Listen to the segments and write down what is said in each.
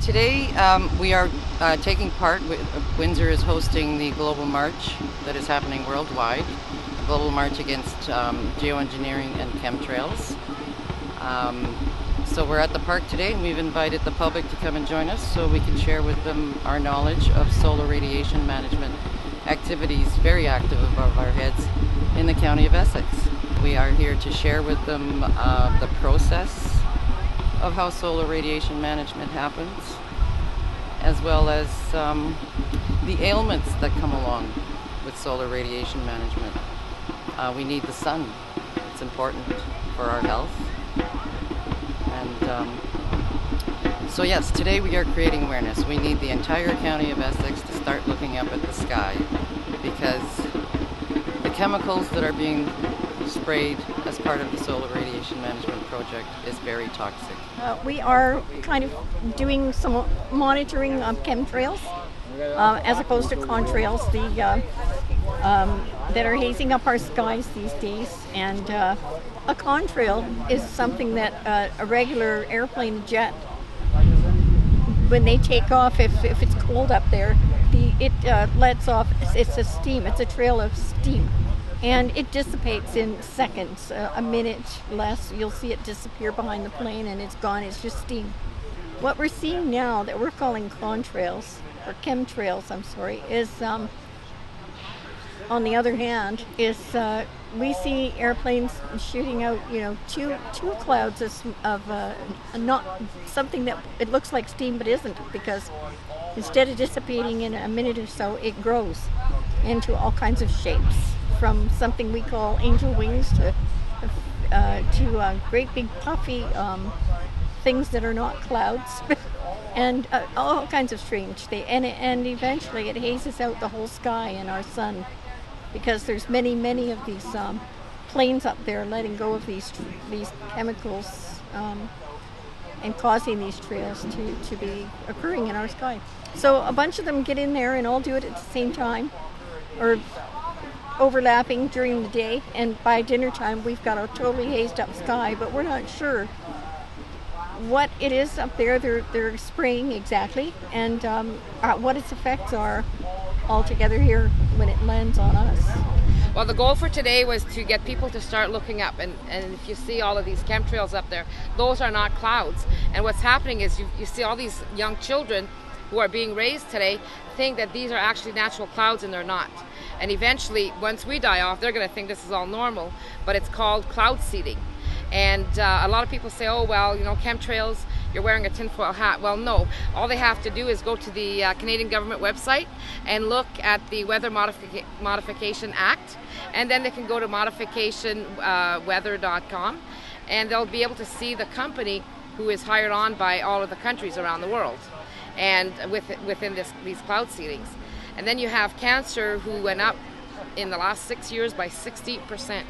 Today we are taking part. Windsor is hosting the Global March that is happening worldwide. A global march against geoengineering and chemtrails. So we're at the park today, and we've invited the public to come and join us so we can share with them our knowledge of solar radiation management activities, very active above our heads in the County of Essex. We are here to share with them the process of how solar radiation management happens, as well as the ailments that come along with solar radiation management. We need the sun. It's important for our health. And so yes, today we are creating awareness. We need the entire County of Essex to start looking up at the sky, because the chemicals that are being sprayed as part of the solar radiation management project is very toxic. We are kind of doing some monitoring of chemtrails as opposed to contrails that are hazing up our skies these days. And a contrail is something that a regular airplane jet, when they take off, if it's cold up there, it lets off, it's a steam, it's a trail of steam. And it dissipates in seconds, a minute less. You'll see it disappear behind the plane and it's gone. It's just steam. What we're seeing now that we're calling contrails, or chemtrails, is, on the other hand, we see airplanes shooting out, two clouds of not something that it looks like steam but isn't, because instead of dissipating in a minute or so, it grows into all kinds of shapes, from something we call angel wings to great big puffy things that are not clouds, and all kinds of strange things. And eventually it hazes out the whole sky and our sun, because there's many of these planes up there letting go of these chemicals and causing these trails to be occurring in our sky. So a bunch of them get in there and all do it at the same time, or overlapping during the day, and by dinner time we've got a totally hazed up sky, but we're not sure what it is up there they're spraying exactly, and what its effects are altogether here when it lands on us. Well, the goal for today was to get people to start looking up, and if you see all of these chemtrails up there, those are not clouds. And what's happening is you see all these young children who are being raised today think that these are actually natural clouds, and they're not. And eventually, once we die off, they're going to think this is all normal, but it's called cloud seeding. And a lot of people say, oh, well, chemtrails, you're wearing a tinfoil hat. Well, no. All they have to do is go to the Canadian government website and look at the Weather Modification Act, and then they can go to modificationweather.com, and they'll be able to see the company who is hired on by all of the countries around the world, and within these cloud seedings. And then you have cancer, who went up in the last 6 years by 60%.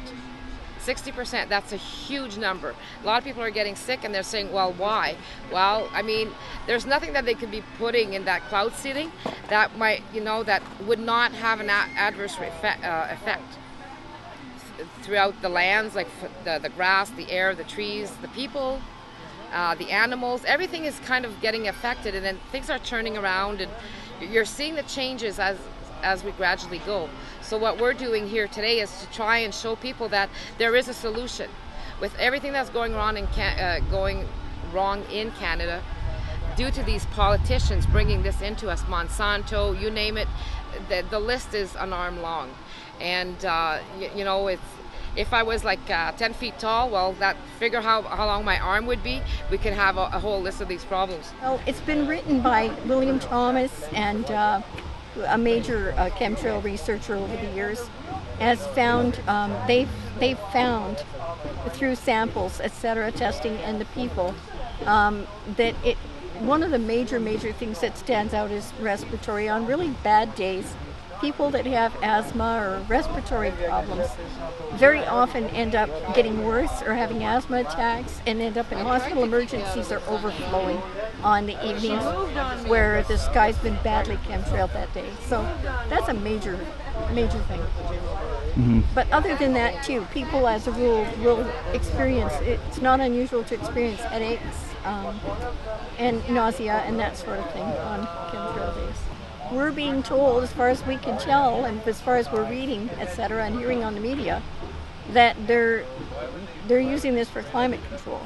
60%, that's a huge number. A lot of people are getting sick, and they're saying, well, why? Well, I mean, there's nothing that they could be putting in that cloud seeding that might, that would not have an adverse effect throughout the lands, like the grass, the air, the trees, the people, the animals. Everything is kind of getting affected, and then things are turning around, and you're seeing the changes as we gradually go. So what we're doing here today is to try and show people that there is a solution. With everything that's going wrong in Canada, due to these politicians bringing this into us, Monsanto, you name it, the list is an arm long. And if I was like 10 feet tall, well, figure how long my arm would be. We could have a whole list of these problems. Well, it's been written by William Thomas, and a major chemtrail researcher over the years, has found, they've found through samples, etc., testing, and the people, that one of the major things that stands out is respiratory. On really bad days, people that have asthma or respiratory problems very often end up getting worse or having asthma attacks, and end up in hospital emergencies or overflowing on the evenings where the sky's been badly chemtrailed that day. So that's a major thing. Mm-hmm. But other than that too, people as a rule will experience, it's not unusual to experience headaches, and nausea and that sort of thing on chemtrail days. We're being told, as far as we can tell, and as far as we're reading, etc., and hearing on the media, that they're using this for climate control,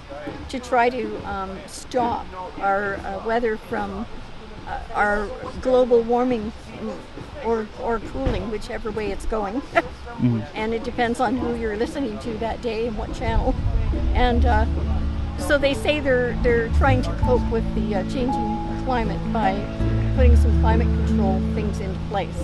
to try to stop our weather from our global warming or cooling, whichever way it's going. And it depends on who you're listening to that day and what channel. And so they say they're trying to cope with the changing climate by putting some climate control things into place.